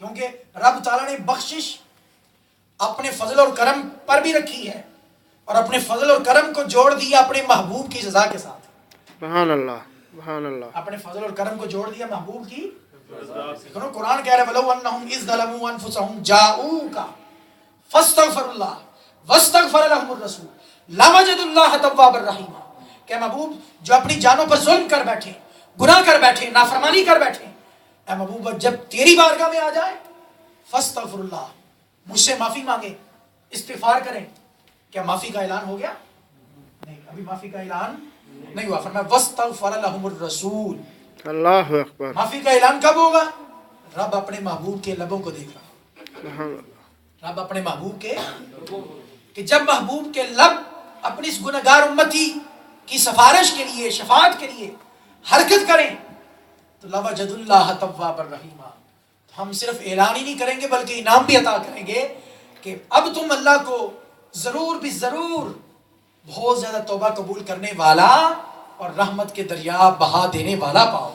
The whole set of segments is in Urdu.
کیونکہ رب تعالیٰ نے بخشش اپنے فضل اور کرم پر بھی رکھی ہے، اور اپنے فضل اور کرم کو جوڑ دیا اپنے محبوب کی رضا کے ساتھ. سبحان اللہ سبحان اللہ. اپنے فضل اور کرم کو جوڑ دیا محبوب کی رضا. قرآن کہہ رہا ہے وَلَوْ أَنَّهُمْ إِذْ ظَلَمُوا أَنفُسَهُمْ جَاءُوكَ فَاسْتَغْفَرُوا اللَّهَ وَاسْتَغْفَرَ لَهُمُ الرَّسُولُ لَوَجَدُوا اللَّهَ تَوَّابًا رَحِيمًا. کہ محبوب جو اپنی جانوں پر ظلم کر بیٹھے، گناہ کر بیٹھے، نافرمانی کر بیٹھے، اے محبوب جب تیری بارگاہ میں آ جائے فاستغفر اللہ، مجھ سے معافی مانگے، استغفار کریں. کیا معافی کا اعلان ہو گیا؟ نہیں، ابھی معافی کا اعلان نہیں ہوا. فرمایا واستغفر لهم الرسول. اللہ اکبر. معافی کا اعلان کب ہوگا؟ رب اپنے محبوب کے لبوں کو دیکھ رہا. سبحان اللہ. رب اپنے محبوب کے کہ جب محبوب کے لب اپنی اس گنہگار امتی کی سفارش کے لیے، شفاعت کے لیے حرکت کریں تو لوجد اللہ توابا رحیما. ہم صرف اعلان ہی نہیں کریں گے بلکہ انعام بھی عطا کریں گے کہ اب تم اللہ کو ضرور بھی ضرور بہت زیادہ توبہ قبول کرنے والا اور رحمت کے دریا بہا دینے والا پاؤ.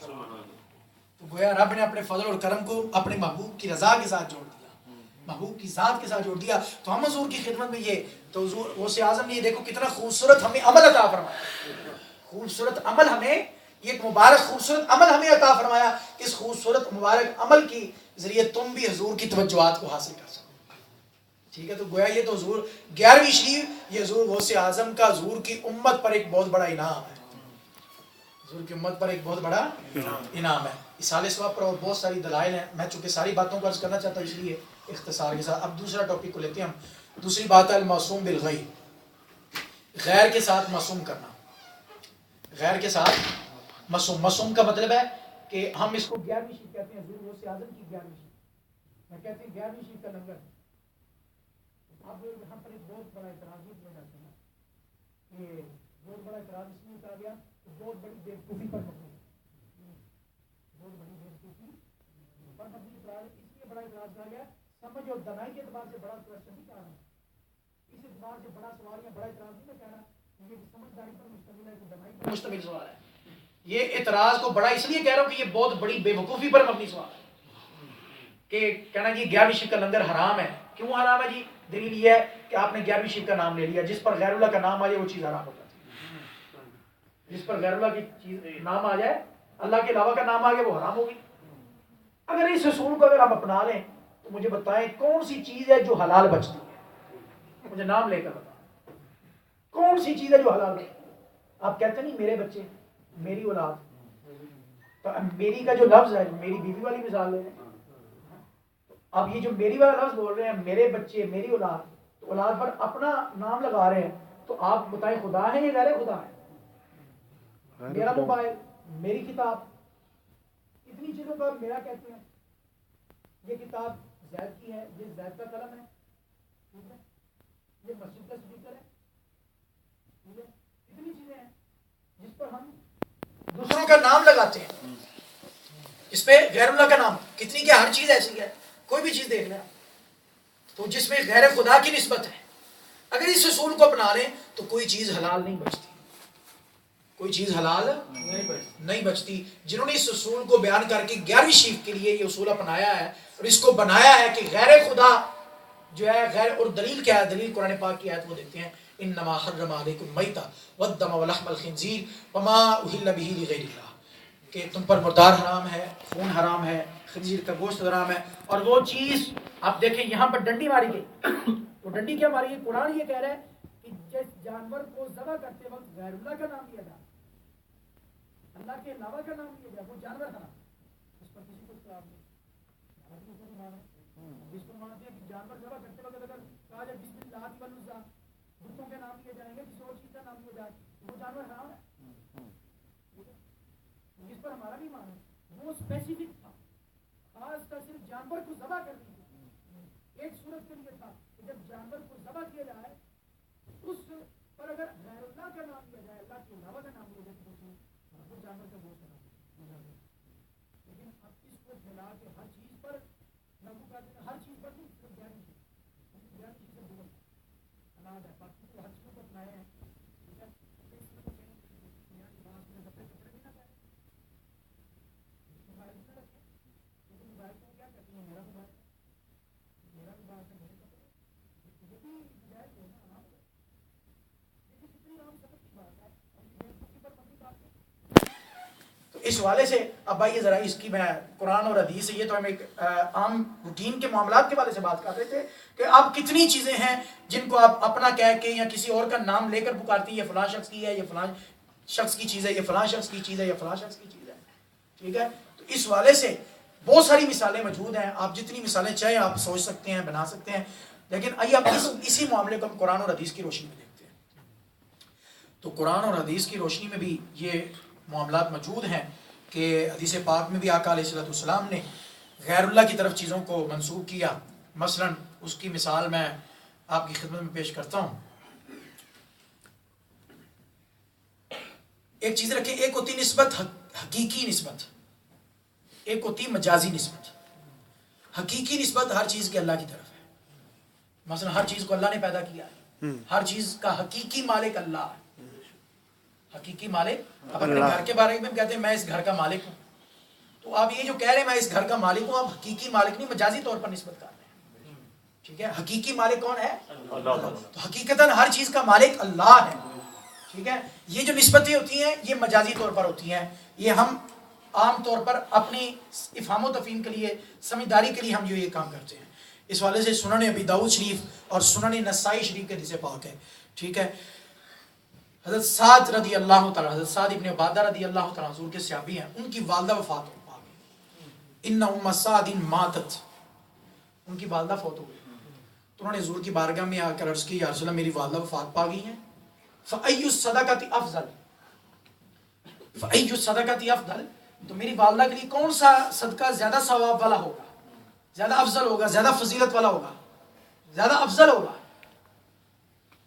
تو گویا رب نے اپنے فضل اور کرم کو اپنے محبوب کی رضا کے ساتھ جوڑ دیا، محبوب کی ذات کے ساتھ جوڑ دیا. تو ہم حضور کی خدمت میں یہ تو حضور غوث اعظم نے یہ دیکھو کتنا خوبصورت ہمیں عمل عطا فرمایا، خوبصورت عمل ہمیں، یہ ایک مبارک خوبصورت عمل ہمیں عطا فرمایا. اس خوبصورت مبارک عمل کی ذریعے تم بھی حضور کی توجہات کو حاصل کر سکو. ٹھیک ہے، تو گویا یہ تو حضور 11ویں شریف یہ حضور غوث اعظم کا حضور کی امت پر ایک بہت بڑا انعام ہے، حضور کی امت پر ایک بہت بڑا انعام ہے. اصالہ ثواب پر اور بہت ساری دلائل ہیں، میں چونکہ ساری باتوں کو عرض کرنا چاہتا ہوں اس لیے اختصار کے ساتھ. اب دوسرا ٹاپک کو لیتے ہیں ہم. دوسری بات ہے المعصوم بالغیب، غیر کے ساتھ معصوم کرنا. غیر کے ساتھ معصوم، معصوم کا مطلب ہے کہ ہم اس کو 11ویں شریف کہتے ہیں، حضور غوث اعظم کی 11ویں شریف، میں کہتے ہیں 11ویں شریف کا لنگر. اب یہاں پر ایک بہت بڑا اعتراض بھی کیا جاتا ہے کہ بہت بڑا اعتراض اس لیے کہا گیا کہ بہت بڑی بیوقوفی پر مبنی ہے، بہت بڑی بیوقوفی پر مبنی اعتراض. اس لیے بڑا اعتراض کہا گیا، سمجھ اور دنائی کے اعتبار سے بڑا کوشچن نہیں کہا ہے، اس اعتبار سے بڑا سوال یا بڑا اعتراض نہیں میں کہہ رہا کہ یہ سمجھداری پر مشتمل ہے کہ دنائی پر مشتمل سوال ہے. یہ اعتراض کو بڑا اس لیے کہہ رہا ہوں کہ یہ بہت بڑی بے وقوفی پر مبنی سوال ہے کہ کہنا جی 11ویں شریف کا لنگر حرام ہے. کیوں حرام ہے جی؟ دلیل یہ ہے کہ آپ نے 11ویں شریف کا نام لے لیا، جس پر غیر اللہ کا نام آ جائے وہ چیز حرام ہو جاتی ہے. جس پر غیر اللہ کی چیز نام آ جائے، اللہ کے علاوہ کا نام آ گیا وہ حرام ہوگی. اگر اس اصول کو اگر ہم اپنا لیں تو مجھے بتائیں کون سی چیز ہے جو حلال بچتی ہے؟ مجھے نام لے کر بتائیں کون سی چیز ہے جو حلال بچتی ہے؟ آپ کہتے نہیں میرے بچے، میری اولاد، تو میری کا جو لفظ ہے میری بیوی والی مثال لے رہے ہیں. اب یہ جو میری والا لفظ بول رہے ہیں میرے بچے، میری اولاد، تو اولاد پر اپنا نام لگا رہے ہیں. تو آپ بتائیں خدا ہے یا غیر خدا ہے؟ میرا موبائل، میری کتاب، اتنی چیزوں کا میرا کہتے ہیں. یہ کتاب زید کی ہے، یہ زید کا قلم ہے، ٹھیک ہے، یہ مسجد کا اسپیکر ہے، ٹھیک ہے. اتنی چیزیں ہیں جس پر ہم دوسروں کا نام لگاتے ہیں، اس پہ غیر اللہ کا نام. کتنی کیا ہر چیز ایسی ہے، کوئی بھی چیز دیکھ لیں تو جس میں غیر خدا کی نسبت ہے. اگر اس اصول کو اپنا لیں تو کوئی چیز حلال نہیں بچتی، کوئی چیز حلال نہیں بچتی. جنہوں نے اس اصول کو بیان کر کے 11ویں شریف کے لیے یہ اصول اپنایا ہے اور اس کو بنایا ہے کہ غیر خدا جو ہے غیر، اور دلیل کیا ہے؟ دلیل قرآن پاک کی آیت وہ دیکھتے ہیں انما حرم علیکم المیتۃ والدم ولحم الخنزیر وما اہل به لغیر اللہ، کہ تم پر مردار حرام ہے، خون حرام ہے، خنزیر کا گوشت حرام ہے. اور وہ چیز آپ دیکھیں یہاں پر ڈنڈی ماری گئی، وہ ڈنڈی کیا ماری گئی؟ قرآن یہ کہہ رہا ہے کہ جس جانور کو ذبح کرتے وقت غیر اللہ کا نام لیا جائے، اللہ کے علاوہ کا نام لیا جائے، وہ جانور حرام. اس پر کسی کو اختلاف نہیں. جس کو مانتے ہیں کہ جانور ذبح کرتے وقت اگر کہا جائے بسم اللہ والعزیٰ، بتوں کے نام لیے جائیں گے، کسی اور چیز کا نام لیا جائے، وہ جانور حرام ہے. جس پر ہمارا بھی مان ہے وہ اسپیسیفک تھا، خاص کر صرف جانور کو ذبح کر دیا. ایک صورت کے لیے تھا کہ جب جانور کو ذبح کیا جائے اس پر اگر غیر اللہ کا نام لیا جائے، اللہ کے علاوہ کا نام لیا جائے تو وہ جانور کا گوشت ہے. لیکن اب اس کو پھیلا کے ہر چیز پر لاگو کر دینا، ہر چیز پر نہیں، صرف 11ویں چیز سے دور اناج ہے، باقی تو ہر چیزوں کو اپنایا ہے. ٹھیک ہے، کپڑے بھی نہ پہنے، موبائل نہ رکھیں، لیکن موبائل کو کیا کرتے اس حوالے سے اب آئیے ذرا اس کی میں قرآن اور حدیث سے، یہ تو ہم ایک عام روٹین کے معاملات کے حوالے سے بات کر رہے تھے کہ اب کتنی چیزیں ہیں جن کو آپ اپنا کہہ کے یا کسی اور کا نام لے کر پکارتی ہیں، یہ فلاں شخص کی ہے، یہ فلاں شخص کی چیز ہے، یہ فلاں شخص کی چیز ہے، یہ فلاں شخص کی چیز ہے. ٹھیک ہے، تو اس حوالے سے بہت ساری مثالیں موجود ہیں. آپ جتنی مثالیں چاہیں آپ سوچ سکتے ہیں، بنا سکتے ہیں. لیکن آئیے اب اسی معاملے کو ہم قرآن اور حدیث کی روشنی میں دیکھتے ہیں. تو قرآن اور حدیث کی روشنی میں بھی یہ معاملات موجود ہیں کہ حدیث پاک میں بھی آقا علیہ السلام نے غیر اللہ کی طرف چیزوں کو منسوخ کیا. مثلا اس کی مثال میں آپ کی خدمت میں پیش کرتا ہوں. ایک چیز رکھیں، ایک ہوتی نسبت حقیقی نسبت، ایک ہوتی مجازی نسبت. حقیقی نسبت ہر چیز کے اللہ کی طرف ہے. مثلا ہر چیز کو اللہ نے پیدا کیا ہے، ہر چیز کا حقیقی مالک اللہ ہے. حقیقی مالک، اب اپنے گھر کے بارے میں کہتے ہیں میں اس گھر کا مالک ہوں، تو آپ یہ جو کہہ رہے ہیں میں اس گھر کا مالک ہوں، آپ حقیقی مالک نہیں، مجازی طور پر نسبت کر رہے ہیں. ٹھیک ہے، حقیقی مالک کون ہے؟ اللہ. تو حقیقتاً ہر چیز کا مالک اللہ ہے. ٹھیک ہے، یہ جو نسبتیں ہوتی ہیں یہ مجازی طور پر ہوتی ہیں. یہ ہم عام طور پر اپنی افہام و تفہیم کے لیے، سمجھداری کے لیے ہم جو یہ کام کرتے ہیں. اس والے سے سنن ابی داؤد شریف اور سنن نسائی شریف کے حدیث پاک ہے. ٹھیک ہے، حضرت سعد رضی اللہ تعالیٰ، حضرت سعد ابن عبادہ رضی اللہ تعالیٰ حضور کے صحابی ہیں، ان کی والدہ وفات ہو گئی. ان ام سعد ماتت، ان کی والدہ فوت ہو گئی. تو انہوں نے حضور کی بارگاہ میں آ کر عرض کی، یا رسول اللہ میری والدہ وفات پا گئی ہیں، فَأَيُّ الصَّدَقَةِ أَفْضَلُ، فَأَيُّ الصَّدَقَةِ أَفْضَلُ، تو میری والدہ کے لیے کون سا صدقہ زیادہ ثواب والا ہوگا، زیادہ افضل ہوگا، زیادہ فضیلت والا ہوگا، زیادہ افضل ہوگا.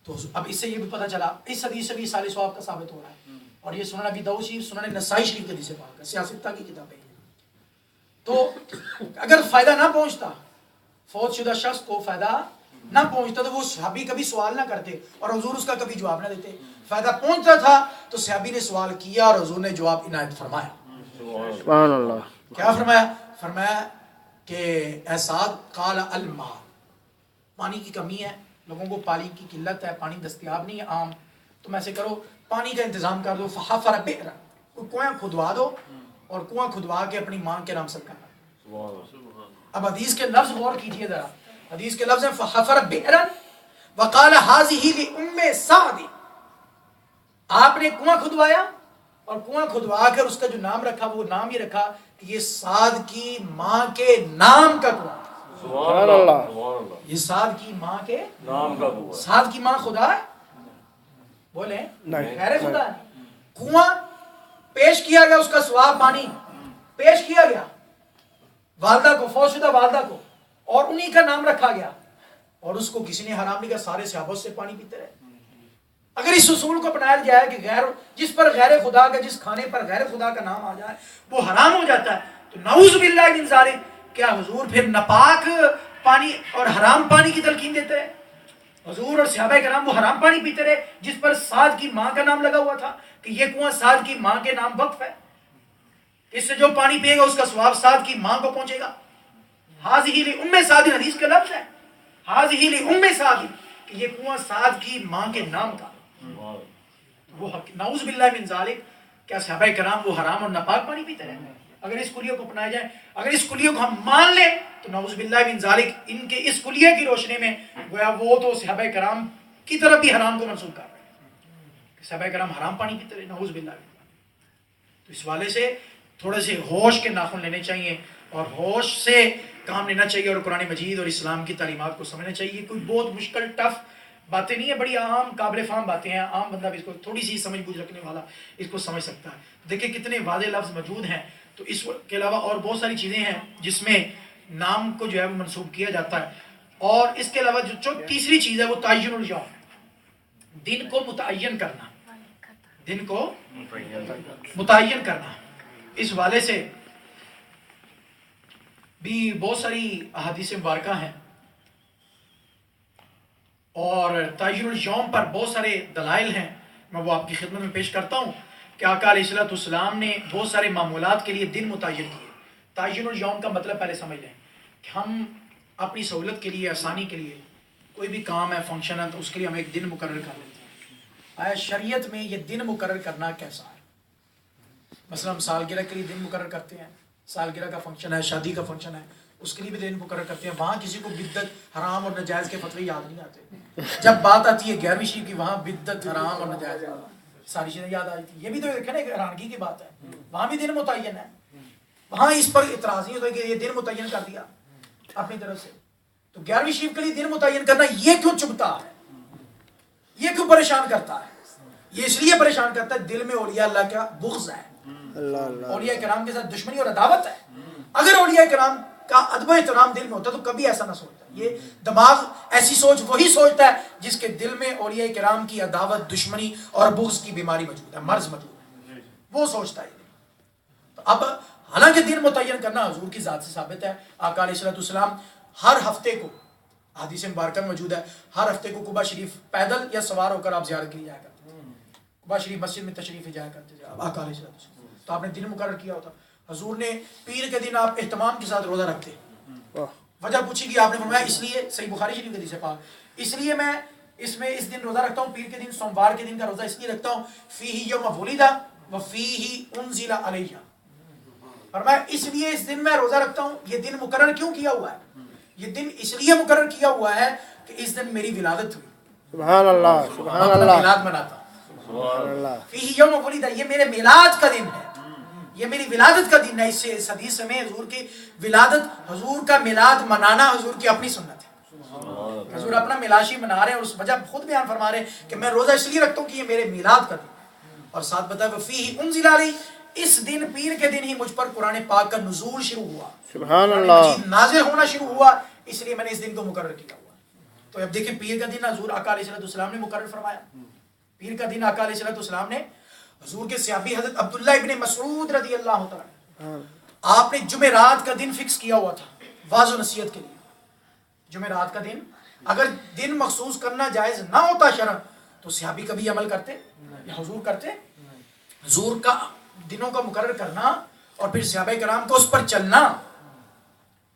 تو اب اس سے یہ بھی پتہ چلا، اس حدیث سے بھی سال ثواب کا ثابت ہو رہا ہے. اور یہ سنن ابی داؤد شریف، سنن نسائی شریف کے حدیث پاک ہے، سیاستہ کی کتابیں. تو اگر فائدہ نہ پہنچتا، فوت شدہ شخص کو فائدہ نہ پہنچتا تو وہ صحابی کبھی سوال نہ کرتے اور حضور اس کا کبھی جواب نہ دیتے. فائدہ پہنچتا تھا تو صحابی نے سوال کیا اور حضور نے جواب عنایت فرمایا. سبحان اللہ. کیا فرمایا؟ فرمایا کہ اے سعد قال الماء، پانی کی کمی ہے، لوگوں کو پانی کی قلت ہے، پانی دستیاب نہیں ہے عام، تم ایسے کرو پانی کا انتظام کر دو. فحفر بئرا، کوئی کنواں کھدوا دو اور کنواں کھدوا کے اپنی ماں کے نام سے کرنا. اب حدیث کے لفظ غور کیجئے ذرا. حدیث کے لفظ ہیں فحفر بئرا وقال هذه لام سعد، آپ نے کنواں کھدوایا اور کنواں کھدوا کر اس کا جو نام رکھا وہ نام یہ رکھا کہ یہ سعد کی ماں کے نام کا کنواں. سبحان اللہ. یہ سعد کی ماں کے نام کا کنواں. سعد کی ماں خدا ہے؟ بولیں غیر خدا ہے. کنواں پیش کیا گیا، اس کا ثواب پانی پیش کیا گیا والدہ کو، فوت شدہ والدہ کو، اور انہی کا نام رکھا گیا اور اس کو کسی نے حرام نہیں کہا. سارے صحابہ سے پانی پیتے رہے. اگر اس اصول کو اپنایا جائے کہ جس پر غیر خدا کا، جس کھانے پر غیر خدا کا نام آ جائے وہ حرام ہو جاتا ہے، تو نعوذ باللہ من ذالک. کیا حضور پھر ناپاک پانی اور حرام پانی کی تلقین دیتے ہیں؟ حضور اور صحابہ کرام وہ حرام پانی پیتے رہے جس پر سعد کی ماں کا نام لگا ہوا تھا کہ یہ کنواں سعد کی ماں کے نام وقف ہے، اس سے جو پانی پیے گا اس کا ثواب سعد کی ماں کو پہنچے گا. حاضی لام سعد، حدیث کا لفظ ہے حاضی لام سعد، کہ یہ کنواں سعد کی ماں کے نام تھا. وہ نعوذ باللہ من ذالک، کیا صحابہ کرام وہ حرام اور ناپاک پانی پیتے رہے؟ اگر اس کلیے کو اپنایا جائے، اگر اس کلیے کو ہم مان لیں تو نعوذ باللہ من ذالک ان کے اس کلیے کی روشنی میں گویا وہ تو صحابہ کرام کی طرف بھی حرام کو منسوخ کر رہے ہیں. صحابہ کرام حرام پانی پیتے رہے، نعوذ باللہ. تو اس والے سے تھوڑے سے ہوش کے ناخن لینے چاہیے اور ہوش سے کام لینا چاہیے اور قرآن مجید اور اسلام کی تعلیمات کو سمجھنا چاہیے. کوئی بہت مشکل ٹف باتیں نہیں ہیں، بڑی عام قابل فہم باتیں ہیں. عام بندہ بھی اس کو تھوڑی سی سمجھ بوجھ رکھنے والا اس کو سمجھ سکتا ہے. دیکھیں کتنے واضح لفظ موجود ہیں. تو اس کے علاوہ اور بہت ساری چیزیں ہیں جس میں نام کو جو ہے وہ منسوب کیا جاتا ہے. اور اس کے علاوہ جو تیسری چیز ہے وہ تعین الیوم، دن کو متعین کرنا، دن کو متعین کرنا. اس والے سے بھی بہت ساری احادیث مبارکہ ہیں اور تعین الیوم پر بہت سارے دلائل ہیں. میں وہ آپ کی خدمت میں پیش کرتا ہوں کہ آقا علیہ السلام نے بہت سارے معمولات کے لیے دن متعین کیے. تعین الیوم کا مطلب پہلے سمجھ لیں کہ ہم اپنی سہولت کے لیے، آسانی کے لیے کوئی بھی کام ہے، فنکشن ہے، تو اس کے لیے ہم ایک دن مقرر کر لیتے ہیں. آیا شریعت میں یہ دن مقرر کرنا کیسا ہے؟ مثلا ہم سالگرہ کے لیے دن مقرر کرتے ہیں، سالگرہ کا فنکشن ہے، شادی کا فنکشن ہے، اس کے لیے بھی دن مقرر کرتے ہیں. وہاں کسی کو بدعت، حرام اور ناجائز کے فتوے یاد نہیں آتے. جب بات آتی ہے 11ویں شریف کی، وہاں بدعت، حرام اور ناجائز ساری چیزیں یاد آ جاتی. یہ بھی تو دیکھیں نا، ایک حیرانگی کی بات ہے. وہاں بھی دن متعین ہے، وہاں اس پر اعتراض نہیں ہوتا کہ یہ دن متعین کر دیا اپنی طرف سے. تو 11ویں شریف کے لیے دن متعین کرنا یہ کیوں چبھتا ہے، یہ کیوں پریشان کرتا ہے؟ یہ اس لیے پریشان کرتا ہے دل میں اولیاء اللہ کا بغض ہے، اولیاء کرام کے ساتھ دشمنی اور عداوت ہے. اگر اولیاء کرام کا ادب و احترام دل میں ہوتا تو کبھی ایسا نہ سوچتا. یہ دماغ ایسی سوچ وہی سوچتا ہے جس کے دل میں اولیاء کرام کی عداوت، دشمنی اور بغض کی بیماری موجود ہے، مرض موجود ہے، وہ سوچتا ہے. تو اب حالانکہ دن متعین کرنا حضور کی ذات سے ثابت ہے. آقا علیہ السلام ہر ہفتے کو، حدیث مبارکہ میں موجود ہے، ہر ہفتے کو قباء شریف پیدل یا سوار ہو کر آپ زیارت کے لیے جایا کرتے ہیں. قباء شریف مسجد میں تشریف جایا کرتے تھے آقا علیہ السلام. تو آپ نے دن مقرر کیا ہوتا. حضور نے پیر کے دن آپ اہتمام کے ساتھ روزہ رکھتے. وجہ پوچھی گئی، آپ نے فرمایا اس لیے، صحیح بخاری شریف حدیث ہے پاک، اس لیے میں اس دن روزہ رکھتا ہوں، پیر کے دن، سوموار کے دن کا روزہ اس لیے رکھتا ہوں، فیہ یوم ولد و فیہ انزل علیہ. فرمایا اس لیے اس دن میں روزہ رکھتا ہوں. یہ دن مقرر کیوں کیا ہوا ہے؟ یہ دن اس لیے مقرر کیا ہوا ہے کہ اس دن میری ولادت ہوئی. سبحان اللہ، سبحان اللہ، میلاد مناتا ہوں. سبحان اللہ. فیہ یوم ولد، یہ میرے میلاد کا دن ہے، یہ میری ولادت کا دن ہے. اس حدیث میں حضور کی ولادت، حضور کا میلاد منانا حضور کی اپنی سنت ہے. حضور اپنا میلاشی منا رہے ہیں، اور اس وجہ خود بیان فرما رہے ہیں کہ میں روزہ اس لیے رکھتا ہوں کہ یہ میرے میلاد کا دن ہے. اور ساتھ بتایا فیہ انزل علی، اس دن پیر کے دن ہی مجھ پر قرآن پاک کا نزول شروع ہوا، سبحان قرآن اللہ، مجید نازل ہونا شروع ہوا. اس لیے میں نے اس دن کو مقرر کیا ہوا. تو اب دیکھیں پیر کا دن حضور آقا علیہ السلام نے مقرر فرمایا. پیر کا دن آقا علیہ السلام نے، حضور کے صحابی حضرت عبداللہ ابن مسعود رضی اللہ تعالیٰ، آپ نے جمعرات کا دن فکس کیا ہوا تھا واعظ و نصیحت کے لیے. جمعرات کا دن، اگر دن مخصوص کرنا جائز نہ ہوتا شرعاً تو صحابی کبھی عمل کرتے یا حضور کرتے؟ حضور کا دنوں کا مقرر کرنا اور پھر صحابہ کرام کو اس پر چلنا.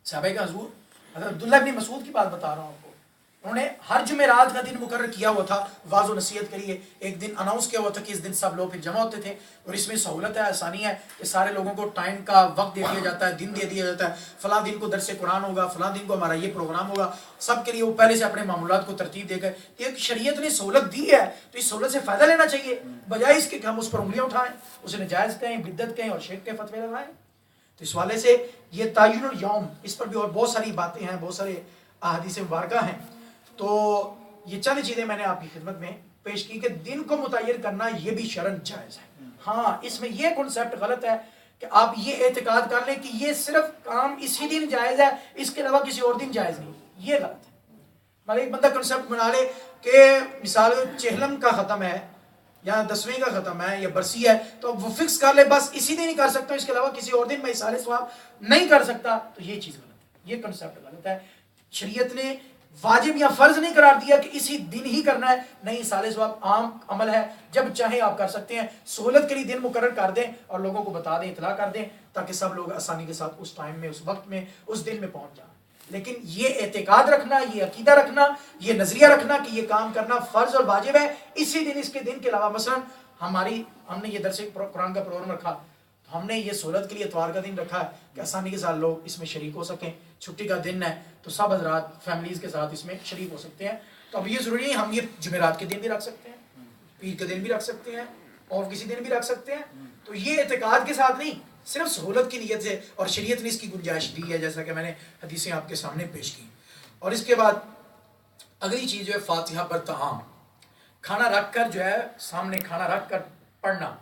صحابہ کا حضور حضرت عبداللہ ابن مسعود کی بات بتا رہا ہوں آپ کو، انہوں نے ہر جمعرات کا دن مقرر کیا ہوا تھا واعظ و نصیحت کے لیے. ایک دن اناؤنس کیا ہوا تھا کہ اس دن سب لوگ پھر جمع ہوتے تھے. اور اس میں سہولت ہے، آسانی ہے کہ سارے لوگوں کو ٹائم کا وقت دے دیا جاتا ہے، دن دے دیا جاتا ہے. فلاں دن کو درس قرآن ہوگا، فلاں دن کو ہمارا یہ پروگرام ہوگا. سب کے لیے وہ پہلے سے اپنے معمولات کو ترتیب دے گئے. ایک شریعت نے سہولت دی ہے تو اس سہولت سے فائدہ لینا چاہیے، بجائے اس کے کہ ہم اس پر انگلیاں اٹھائیں، اسے نجائز کہیں، بدعت کہیں اور شرک کے فتوے لگائیں. تو اس والے سے یہ تعین الیوم، اس پر بھی اور بہت ساری باتیں ہیں، بہت سارے احادیث مبارکہ ہیں. تو یہ چند چیزیں میں نے آپ کی خدمت میں پیش کی کہ دن کو متعین کرنا یہ بھی شرعاً جائز ہے. ہاں اس میں یہ کنسیپٹ غلط ہے کہ آپ یہ اعتقاد کر لیں کہ یہ صرف کام اسی دن جائز ہے، اس کے علاوہ کسی اور دن جائز نہیں. یہ غلط ہے. مطلب ایک بندہ کنسیپٹ بنا لے کہ مثال چہلم کا ختم ہے یا 10ویں کا ختم ہے یا برسی ہے تو وہ فکس کر لے بس اسی دن ہی کر سکتا ہوں، اس کے علاوہ کسی اور دن میں اصال ثواب نہیں کر سکتا. تو یہ چیز غلط ہے، یہ کنسیپٹ غلط ہے. شریعت نے واجب یا فرض نہیں قرار دیا کہ اسی دن ہی کرنا ہے، نہیں. اصال ثواب عام عمل ہے، جب چاہیں آپ کر سکتے ہیں. سہولت کے لیے دن مقرر کر دیں اور لوگوں کو بتا دیں، اطلاع کر دیں تاکہ سب لوگ آسانی کے ساتھ اس ٹائم میں، اس وقت میں، اس دن میں پہنچ جائیں. لیکن یہ اعتقاد رکھنا، یہ عقیدہ رکھنا، یہ نظریہ رکھنا کہ یہ کام کرنا فرض اور واجب ہے اسی دن، اس کے دن کے علاوہ، مثلا ہم نے یہ درس قرآن کا پروگرام رکھا تو ہم نے یہ سہولت کے لیے اتوار کا دن رکھا ہے کہ آسانی کے ساتھ لوگ اس میں شریک ہو سکیں. چھٹی کا دن ہے تو سب حضرات فیملیز کے ساتھ اس میں شریک ہو سکتے ہیں. تو اب یہ ضروری ہے ہم یہ جمعرات کے دن بھی رکھ سکتے ہیں، پیر کے دن بھی رکھ سکتے ہیں اور کسی دن بھی رکھ سکتے ہیں. تو یہ اعتقاد کے ساتھ نہیں، صرف سہولت کی نیت سے، اور شریعت نے اس کی گنجائش دی ہے جیسا کہ میں نے حدیثیں آپ کے سامنے پیش کی. اور اس کے بعد اگلی چیز جو ہے فاتحہ پر طعام، کھانا رکھ کر جو ہے سامنے کھانا رکھ کر پڑھنا.